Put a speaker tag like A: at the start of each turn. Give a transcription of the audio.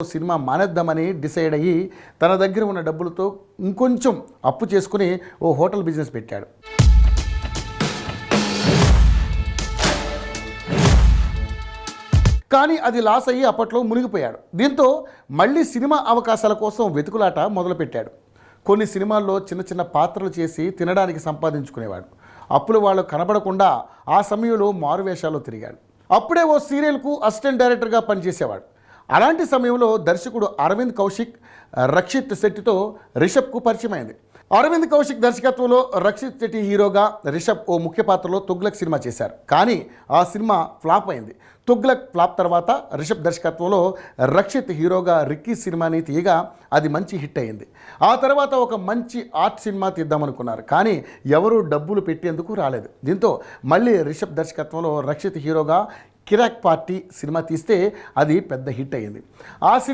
A: Cinema మానేద్దామని decide అయ్యి తన దగ్గర ఉన్న డబ్బులతో ఇంకొంచెం అప్పు చేసుకుని ఓ హోటల్ బిజినెస్ పెట్టాడు. కానీ అది లాస్ అయ్యి అప్పట్లో మునిగిపోయాడు. దీంతో మళ్ళీ సినిమా అవకాశాల కోసం వెతుకులాట మొదలుపెట్టాడు. కొన్ని సినిమాల్లో చిన్న చిన్న పాత్రలు చేసి తినడానికి సంపాదించుకునేవాడు. అప్పులు వాళ్ళు కనబడకుండా ఆ సమయంలో మారువేషాల్లో తిరిగాడు. అప్పుడే ఓ సీరియల్కు అసిస్టెంట్ డైరెక్టర్గా పనిచేసేవాడు. అలాంటి సమయంలో దర్శకుడు అరవింద్ కౌశిక్ రక్షిత్ శెట్టితో రిషబ్కు పరిచయమైంది. అరవింద్ కౌశిక్ దర్శకత్వంలో రక్షిత్ శెట్టి హీరోగా రిషబ్ ఓ ముఖ్య పాత్రలో తుగ్లక్ సినిమా చేశారు. కానీ ఆ సినిమా ఫ్లాప్ అయింది. తుగ్లక్ ఫ్లాప్ తర్వాత రిషబ్ దర్శకత్వంలో రక్షిత్ హీరోగా రిక్కీ సినిమాని తీయగా అది మంచి హిట్ అయింది. ఆ తర్వాత ఒక మంచి ఆర్ట్ సినిమా తీద్దామనుకున్నారు. కానీ ఎవరూ డబ్బులు పెట్టేందుకు రాలేదు. దీంతో మళ్ళీ రిషబ్ దర్శకత్వంలో రక్షిత్ హీరోగా కిరాక్ పార్టీ సినిమా తీస్తే అది పెద్ద హిట్ అయింది. ఆ